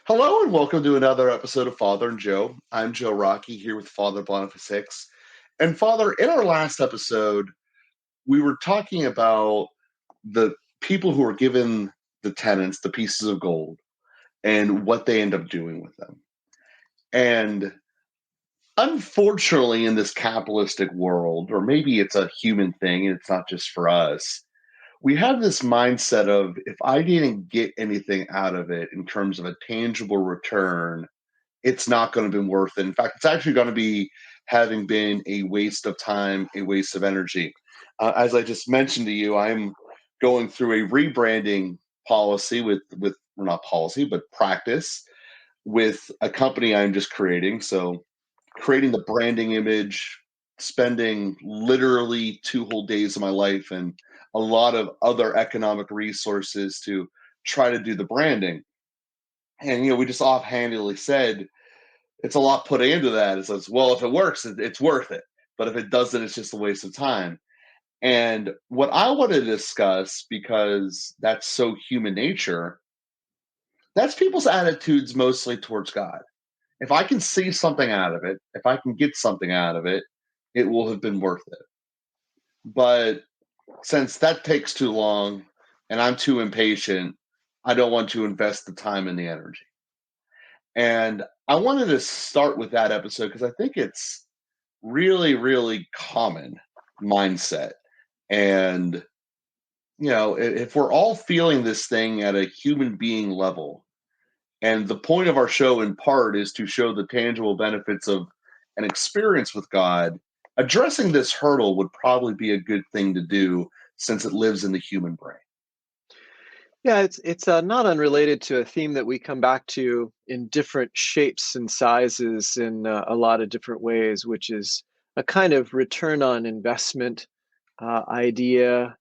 Hello and welcome to another episode of Father and Joe. I'm Joe Rocky here with Father Boniface Hicks. And Father, in our last episode, we were talking about the people who are given the tenants, the pieces of gold, and what they end up doing with them. And unfortunately, in this capitalistic world, or maybe it's a human thing and it's not just for us, we have this mindset of if I didn't get anything out of it in terms of a tangible return, it's not going to be worth it. In fact, it's actually going to be having been a waste of time, a waste of energy. As I just mentioned to you, I'm going through a rebranding policy with well, not policy, but practice with a company I'm just creating. So creating the branding image, spending literally 2 whole days of my life and a lot of other economic resources to try to do the branding. And we just offhandedly said it's a lot put into that. It says, well, if it works, it's worth it. But if it doesn't, it's just a waste of time. And what I want to discuss, because that's so human nature, that's people's attitudes mostly towards God. If I can see something out of it, if I can get something out of it, it will have been worth it. But since that takes too long and I'm too impatient, I don't want to invest the time and the energy. And I wanted to start with that episode because I think it's really, really common mindset. And, if we're all feeling this thing at a human being level, and the point of our show in part is to show the tangible benefits of an experience with God, addressing this hurdle would probably be a good thing to do since it lives in the human brain. Yeah, it's not unrelated to a theme that we come back to in different shapes and sizes in a lot of different ways, which is a kind of return on investment idea.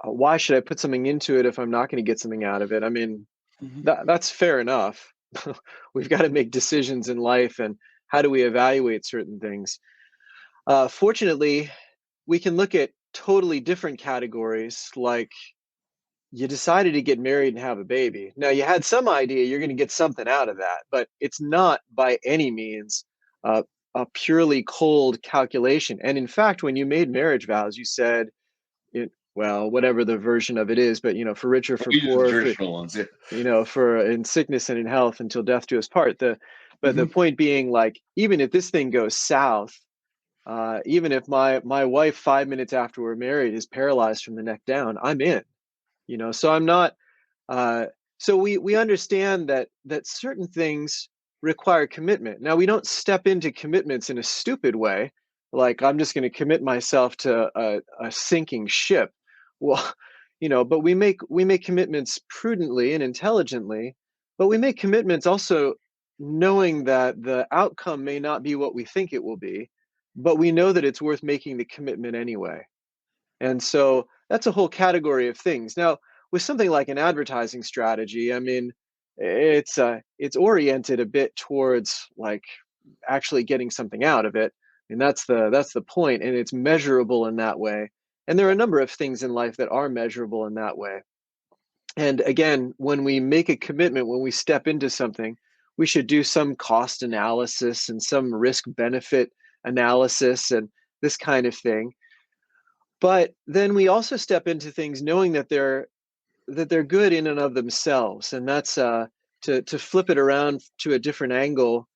Why should I put something into it if I'm not going to get something out of it? I mean, Mhm. that's fair enough. We've got to make decisions in life, and how do we evaluate certain things? Fortunately, we can look at totally different categories like you decided to get married and have a baby. Now, you had some idea you're going to get something out of that, but it's not by any means uh, a purely cold calculation. And in fact, when you made marriage vows, you said, well, whatever the version of it is, but for richer, for We do the poor, for traditional ones, yeah. for in sickness and in health until death do us part. But the Mhm. point being, like, even if this thing goes south, even if my wife 5 minutes after we're married is paralyzed from the neck down, I'm in. So I'm not uh, so we understand that certain things require commitment. Now, we don't step into commitments in a stupid way, like I'm just going to commit myself to a sinking ship. Well, but we make commitments prudently and intelligently, but we make commitments also knowing that the outcome may not be what we think it will be, but we know that it's worth making the commitment anyway. And so that's a whole category of things. Now, with something like an advertising strategy, I mean, it's oriented a bit towards like actually getting something out of it. And that's the point, and it's measurable in that way. And there are a number of things in life that are measurable in that way. And again, when we make a commitment, when we step into something, we should do some cost analysis and some risk benefit analysis and this kind of thing. But then we also step into things knowing that they're good in and of themselves, and that's to flip it around to a different angle.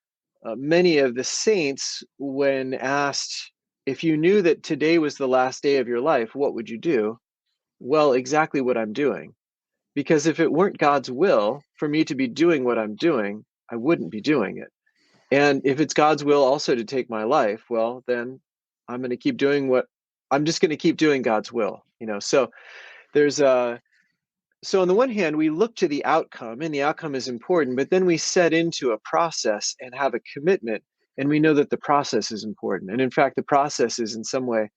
Many of the saints, when asked if you knew that today was the last day of your life, what would you do? Well, exactly what I'm doing. Because if it weren't God's will for me to be doing what I'm doing, I wouldn't be doing it. And if it's God's will also to take my life, well, then I'm just going to keep doing God's will. So there's so on the one hand, we look to the outcome, and the outcome is important, but then we set into a process and have a commitment, and we know that the process is important. And in fact, the process is in some way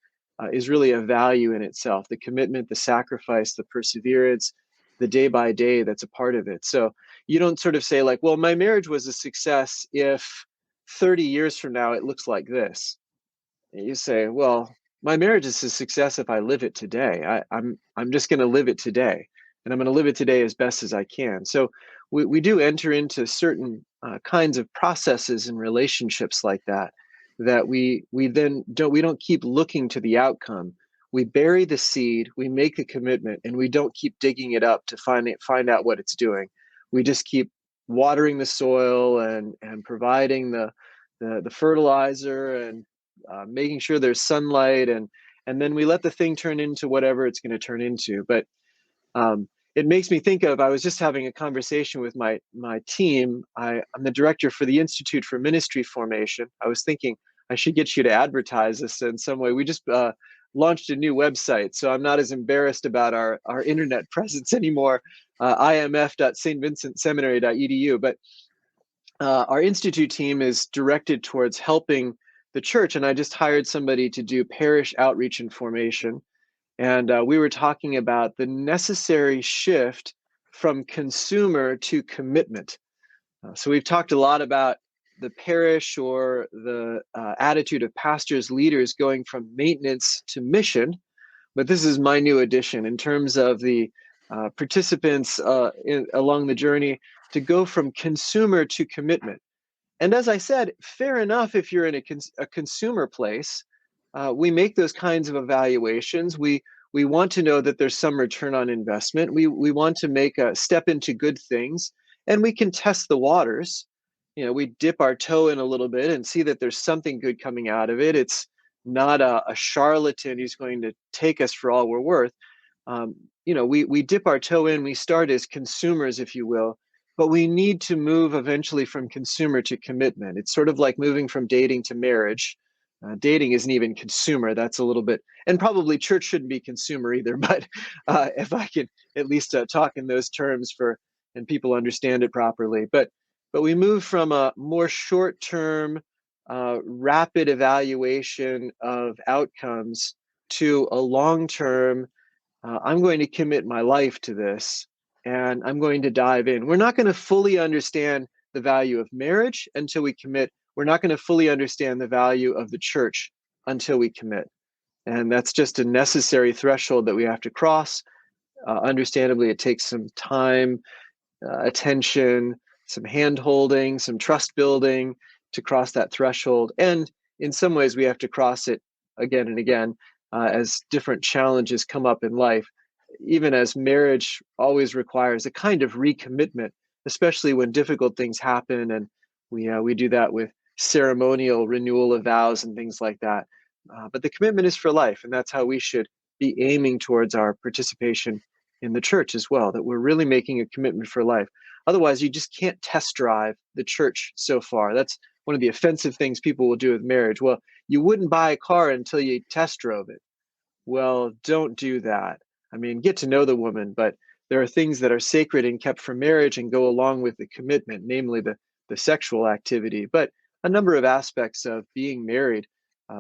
is really a value in itself. The commitment, the sacrifice, the perseverance, the day by day that's a part of it. So you don't sort of say like, well, my marriage was a success if 30 years from now it looks like this. You say, well, my marriage is a success if I live it today. I'm just going to live it today and I'm going to live it today as best as I can. So we do enter into certain kinds of processes and relationships like that, that we then don't keep looking to the outcome. We bury the seed, we make the commitment, and we don't keep digging it up to find out what it's doing. We just keep watering the soil and providing the fertilizer and making sure there's sunlight, and then we let the thing turn into whatever it's going to turn into. But it makes me think of, I was just having a conversation with my team. I'm the director for the Institute for Ministry Formation. I was thinking I should get you to advertise this in some way. We just launched a new website, so I'm not as embarrassed about our internet presence anymore. imf.stvincentseminary.edu. But our institute team is directed towards helping the church, and I just hired somebody to do parish outreach and formation. And we were talking about the necessary shift from consumer to commitment. So we've talked a lot about the parish, or the attitude of pastors, leaders, going from maintenance to mission. But this is my new addition in terms of the participants along the journey, to go from consumer to commitment. And as I said, fair enough if you're in a consumer place. We make those kinds of evaluations. We want to know that there's some return on investment. We want to make a step into good things, and we can test the waters. We dip our toe in a little bit and see that there's something good coming out of it. It's not a charlatan who's going to take us for all we're worth. We dip our toe in. We start as consumers, if you will, but we need to move eventually from consumer to commitment. It's sort of like moving from dating to marriage. Dating isn't even consumer. That's a little bit, and probably church shouldn't be consumer either. But if I can at least talk in those terms and people understand it properly. But we move from a more short-term, rapid evaluation of outcomes to a long-term, I'm going to commit my life to this, and I'm going to dive in. We're not going to fully understand the value of marriage until we commit. We're not going to fully understand the value of the church until we commit. And that's just a necessary threshold that we have to cross. Understandably, it takes some time, attention, some hand holding, some trust building to cross that threshold. And in some ways, we have to cross it again and again as different challenges come up in life, even as marriage always requires a kind of recommitment, especially when difficult things happen. And we do that with ceremonial renewal of vows and things like that. But the commitment is for life, and that's how we should be aiming towards our participation in the church as well, that we're really making a commitment for life. Otherwise, you just can't test drive the church so far. That's one of the offensive things people will do with marriage. Well, you wouldn't buy a car until you test drove it. Well, don't do that. I mean, get to know the woman, but there are things that are sacred and kept for marriage and go along with the commitment, namely the sexual activity. But a number of aspects of being married,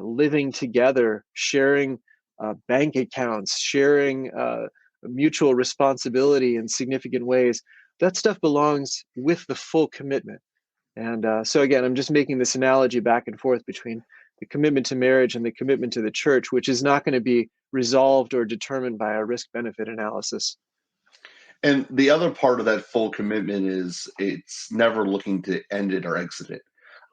living together, sharing bank accounts, sharing mutual responsibility in significant ways, that stuff belongs with the full commitment. And so again, I'm just making this analogy back and forth between the commitment to marriage and the commitment to the church, which is not going to be resolved or determined by a risk-benefit analysis. And the other part of that full commitment is it's never looking to end it or exit it.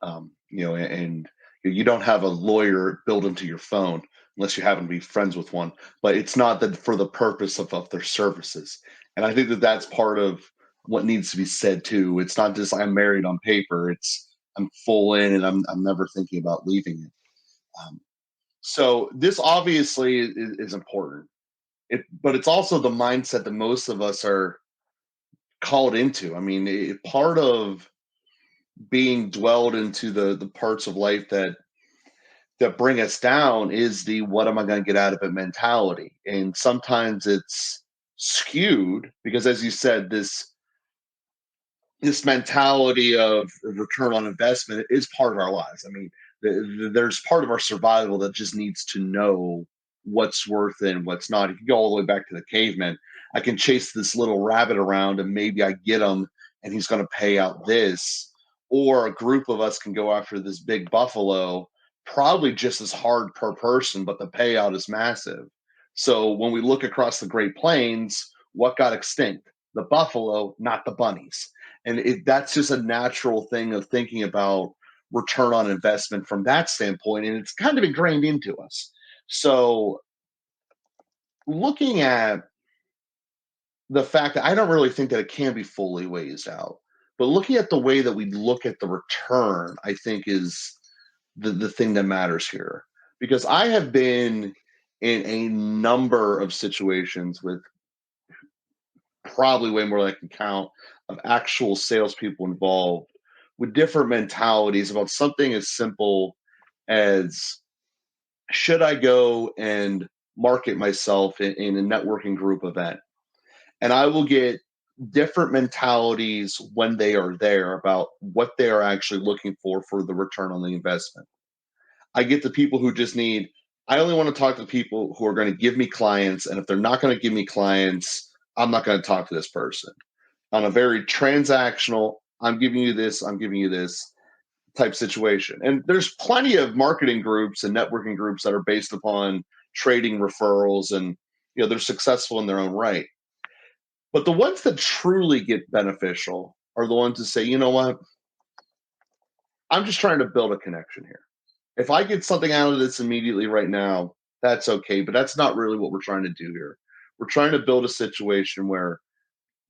And you don't have a lawyer built into your phone unless you happen to be friends with one, but it's not that for the purpose of their services. And I think that that's part of what needs to be said too. It's not just I'm married on paper. It's I'm full in and I'm never thinking about leaving it. So this obviously is important. But it's also the mindset that most of us are called into. I mean, part of being dwelled into the parts of life that bring us down is the what am I going to get out of it mentality. And sometimes it's skewed because, as you said, this mentality of return on investment is part of our lives. I mean, there's part of our survival that just needs to know what's worth it and what's not. If you go all the way back to the caveman, I can chase this little rabbit around and maybe I get him and he's going to pay out this. Or a group of us can go after this big buffalo, probably just as hard per person, but the payout is massive. So when we look across the Great Plains, what got extinct? The buffalo, not the bunnies. And that's just a natural thing of thinking about return on investment from that standpoint. And it's kind of ingrained into us. So looking at the fact that I don't really think that it can be fully phased out, but looking at the way that we look at the return, I think is the thing that matters here. Because I have been in a number of situations with probably way more than I can count of actual salespeople involved with different mentalities about something as simple as should I go and market myself in a networking group event? And I will get different mentalities when they are there about what they are actually looking for the return on the investment. I get the people who just need, I only want to talk to people who are going to give me clients. And if they're not going to give me clients, I'm not going to talk to this person on a very transactional, I'm giving you this type situation. And there's plenty of marketing groups and networking groups that are based upon trading referrals and they're successful in their own right. But the ones that truly get beneficial are the ones that say, you know what? I'm just trying to build a connection here. If I get something out of this immediately right now, that's okay. But that's not really what we're trying to do here. We're trying to build a situation where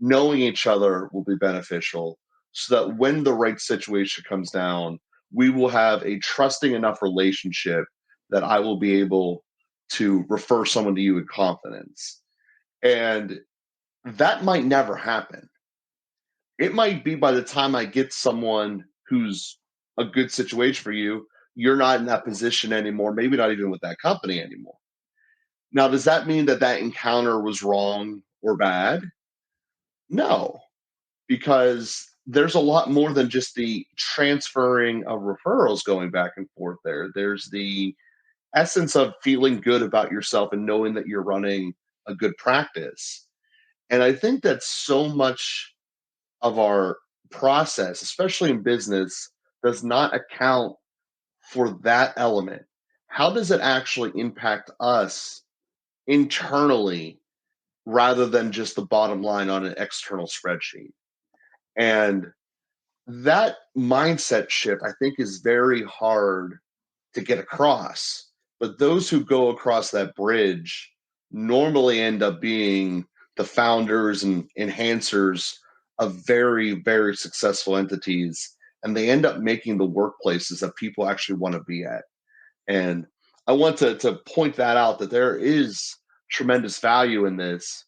knowing each other will be beneficial so that when the right situation comes down, we will have a trusting enough relationship that I will be able to refer someone to you with confidence. And that might never happen. It might be by the time I get someone who's a good situation for you, you're not in that position anymore, maybe not even with that company anymore. Now, does that mean that that encounter was wrong or bad? No, because there's a lot more than just the transferring of referrals going back and forth there. There's the essence of feeling good about yourself and knowing that you're running a good practice. And I think that so much of our process, especially in business, does not account for that element. How does it actually impact us internally rather than just the bottom line on an external spreadsheet? And that mindset shift, I think, is very hard to get across. But those who go across that bridge normally end up being the founders and enhancers of very, very successful entities. And they end up making the workplaces that people actually want to be at. And I want to point that out that there is tremendous value in this,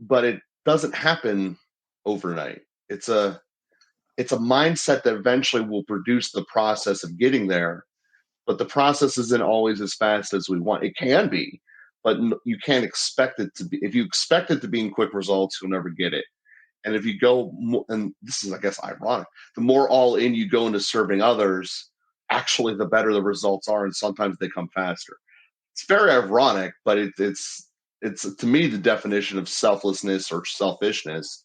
but it doesn't happen overnight. It's a mindset that eventually will produce the process of getting there, but the process isn't always as fast as we want. It can be, but you can't expect it to be. If you expect it to be in quick results, you'll never get it. And if you go, and this is, I guess, ironic, the more all in you go into serving others, actually, the better the results are, and sometimes they come faster. It's very ironic, but it's to me the definition of selflessness or selfishness.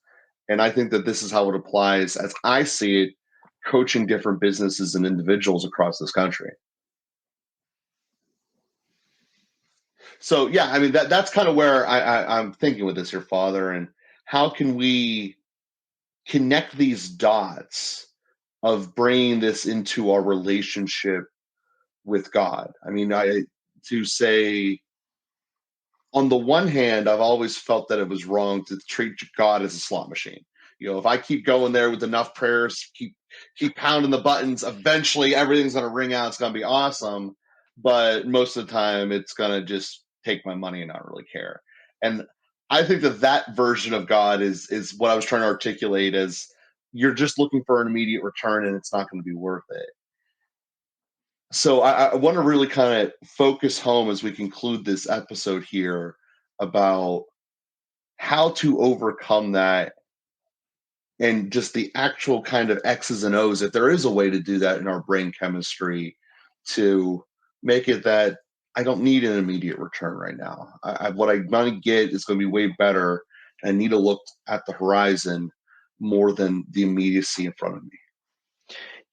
And I think that this is how it applies, as I see it, coaching different businesses and individuals across this country. So yeah, I mean that's kind of where I'm thinking with this, your father, and how can we connect these dots of bringing this into our relationship with God? I mean, I to say on the one hand, I've always felt that it was wrong to treat God as a slot machine. If I keep going there with enough prayers, keep pounding the buttons, eventually everything's going to ring out. It's going to be awesome. But most of the time, it's going to just take my money and not really care. And I think that version of God is what I was trying to articulate as you're just looking for an immediate return, and it's not going to be worth it. So I want to really kind of focus home as we conclude this episode here about how to overcome that and just the actual kind of X's and O's, if there is a way to do that in our brain chemistry to make it that I don't need an immediate return right now. What I want to get is going to be way better. And I need to look at the horizon more than the immediacy in front of me.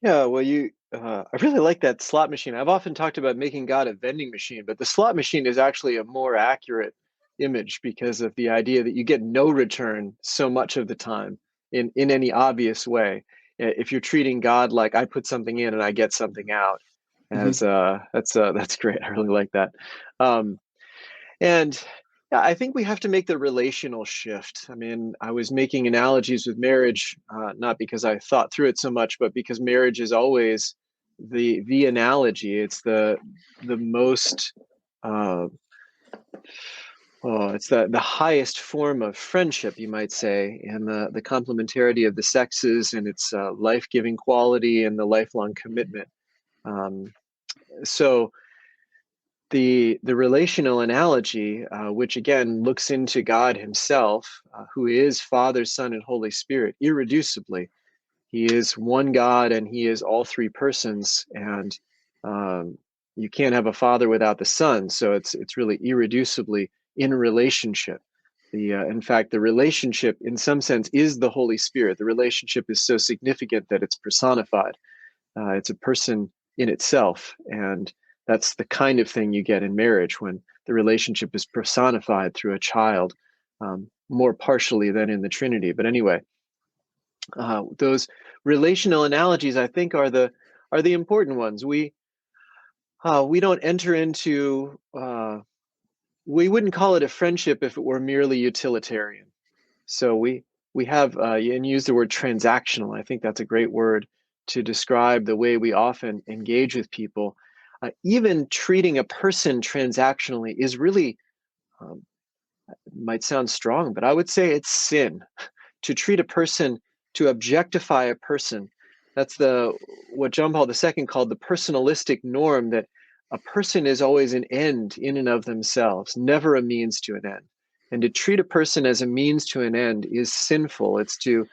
Yeah, well, I really like that slot machine. I've often talked about making God a vending machine, but the slot machine is actually a more accurate image because of the idea that you get no return so much of the time in any obvious way. If you're treating God like I put something in and I get something out, Mhm. as that's great. I really like that. Um, and yeah, I think we have to make the relational shift. I mean, I was making analogies with marriage, not because I thought through it so much, but because marriage is always the analogy. It's the most uh, it's the highest form of friendship, you might say, and the complementarity of the sexes and its life giving quality and the lifelong commitment. Um, so the relational analogy, which again looks into God Himself, who is Father, Son, and Holy Spirit, irreducibly. He is one God, and He is all three persons, and um, you can't have a Father without the Son. So it's really irreducibly in relationship. In fact, the relationship, in some sense, is the Holy Spirit. The relationship is so significant that it's personified. It's a person in itself. And that's the kind of thing you get in marriage when the relationship is personified through a child, more partially than in the Trinity. But anyway, those relational analogies, I think, are the important ones. We don't enter into we wouldn't call it a friendship if it were merely utilitarian. So we have and use the word transactional. I think that's a great word to describe the way we often engage with people. Even treating a person transactionally is really um, might sound strong, but I would say it's sin to treat a person, to objectify a person. That's the what John Paul II called the personalistic norm, that a person is always an end in and of themselves, never a means to an end. And to treat a person as a means to an end is sinful. It's to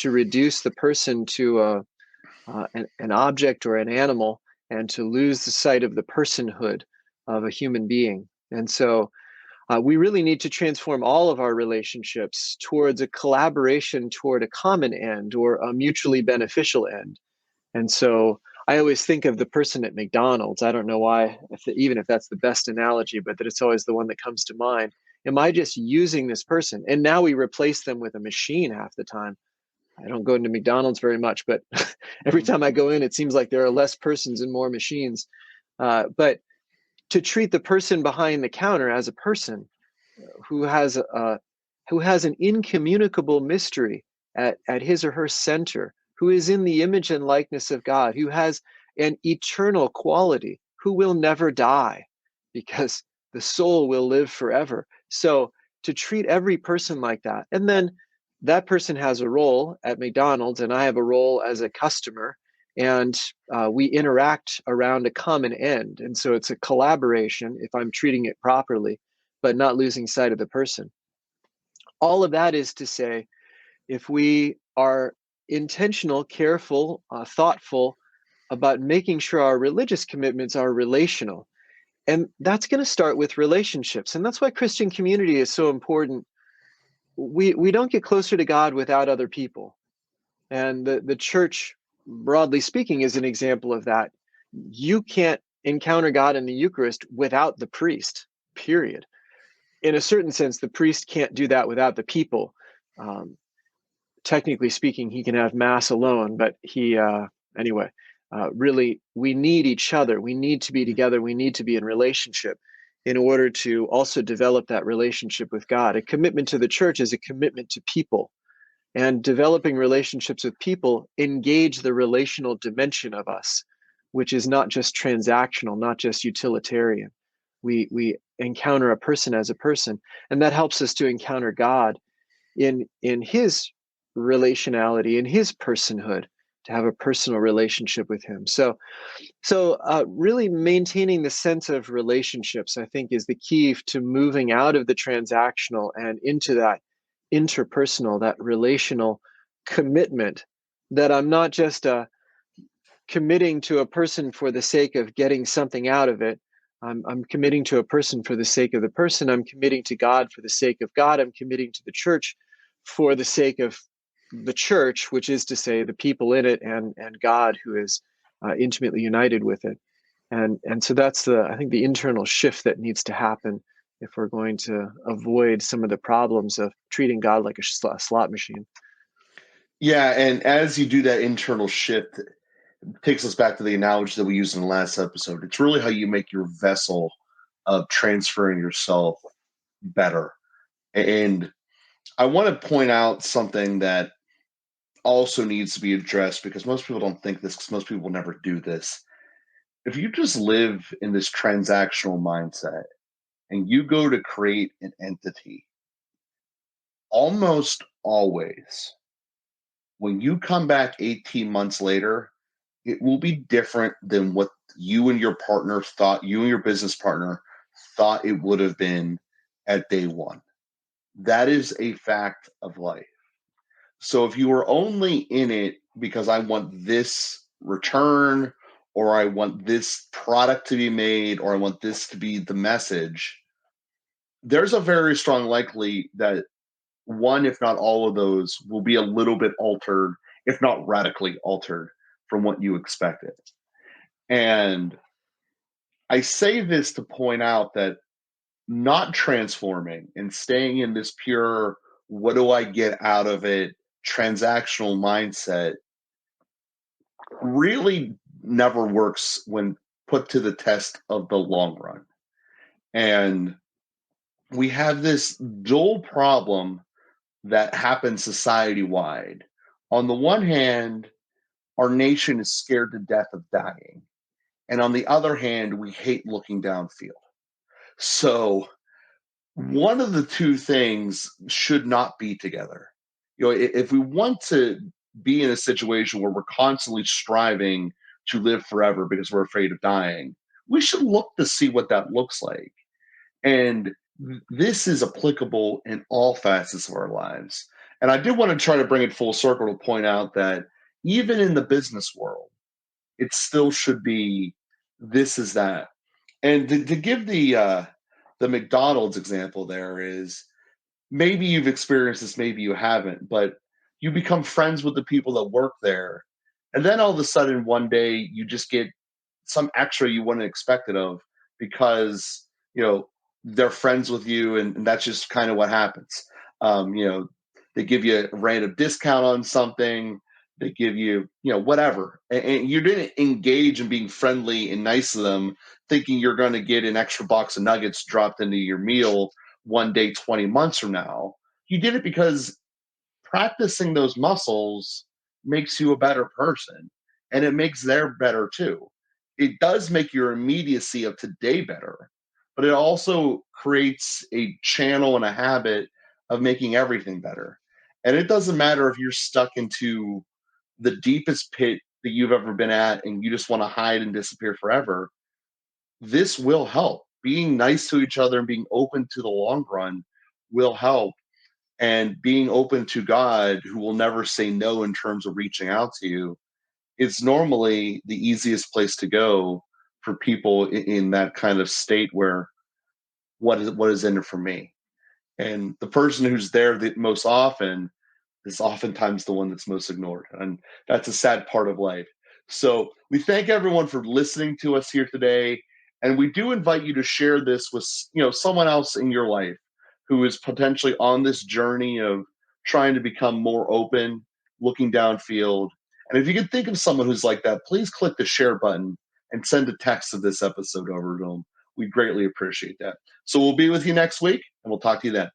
reduce the person to an object or an animal, and to lose the sight of the personhood of a human being. And so we really need to transform all of our relationships towards a collaboration toward a common end or a mutually beneficial end. And so I always think of the person at McDonald's. I don't know why, even if that's the best analogy, but that it's always the one that comes to mind. Am I just using this person? And now we replace them with a machine half the time. I don't go into McDonald's very much, but every Mhm. time I go in, it seems like there are less persons and more machines. But to treat the person behind the counter as a person who has a who has an incommunicable mystery at his or her center, who is in the image and likeness of God, who has an eternal quality, who will never die because the soul will live forever. So to treat every person like that, and then that person has a role at McDonald's, and I have a role as a customer, and we interact around a common end. And so it's a collaboration if I'm treating it properly, but not losing sight of the person. All of that is to say, if we are intentional, careful, thoughtful about making sure our religious commitments are relational, and that's going to start with relationships. And that's why Christian community is so important. We don't get closer to God without other people. And the church, broadly speaking, is an example of that. You can't encounter God in the Eucharist without the priest, period. In a certain sense, the priest can't do that without the people. Um, Technically speaking, he can have mass alone, but anyway, really, we need each other. We need to be together. We need to be in relationship in order to also develop that relationship with God. A commitment to the church is a commitment to people, and developing relationships with people engage the relational dimension of us, which is not just transactional, not just utilitarian. We encounter a person as a person, and that helps us to encounter God in his relationality, in his personhood, to have a personal relationship with him. So really maintaining the sense of relationships, I think, is the key to moving out of the transactional and into that interpersonal, that relational commitment, that I'm not just committing to a person for the sake of getting something out of it. I'm committing to a person for the sake of the person. I'm committing to God for the sake of God. I'm committing to the church for the sake of the church, which is to say the people in it, and God, who is intimately united with it. And so that's the I think the internal shift that needs to happen if we're going to avoid some of the problems of treating God like a slot machine. Yeah, and as you do that internal shift, it takes us back to the analogy that we used in the last episode. It's really how you make your vessel of transferring yourself better. And I want to point out something that also needs to be addressed because most people don't think this because most people never do this. If you just live in this transactional mindset and you go to create an entity, almost always, when you come back 18 months later, it will be different than what you and your partner thought, you and your business partner thought it would have been at day one. That is a fact of life. So if you are only in it because I want this return, or I want this product to be made, or I want this to be the message, there's a very strong likely that one, if not all of those, will be a little bit altered, if not radically altered from what you expected. And I say this to point out that not transforming and staying in this pure, what do I get out of it, transactional mindset really never works when put to the test of the long run. And we have this dual problem that happens society wide. On the one hand, our nation is scared to death of dying. And on the other hand, we hate looking downfield. So one of the two things should not be together. You know, if we want to be in a situation where we're constantly striving to live forever because we're afraid of dying, we should look to see what that looks like. And this is applicable in all facets of our lives. And I did want to try to bring it full circle to point out that even in the business world, it still should be this is that. And to give the McDonald's example, there is maybe you've experienced this, maybe you haven't, but you become friends with the people that work there, and then all of a sudden one day you just get some extra you wouldn't expect it of because they're friends with you, and that's just kind of what happens. They give you a random discount on something, they give you whatever, and you didn't engage in being friendly and nice to them thinking you're going to get an extra box of nuggets dropped into your meal one day 20 months from now. You did it because practicing those muscles makes you a better person, and it makes their better too. It does make your immediacy of today better, but it also creates a channel and a habit of making everything better. And it doesn't matter if you're stuck into the deepest pit that you've ever been at and you just want to hide and disappear forever. This will help. Being nice to each other and being open to the long run will help. And being open to God, who will never say no in terms of reaching out to you, is normally the easiest place to go for people in that kind of state where what is in it for me? And the person who's there the most often is oftentimes the one that's most ignored. And that's a sad part of life. So we thank everyone for listening to us here today. And we do invite you to share this with someone else in your life who is potentially on this journey of trying to become more open, looking downfield. And if you can think of someone who's like that, please click the share button and send a text of this episode over to them. We greatly appreciate that. So we'll be with you next week, and we'll talk to you then.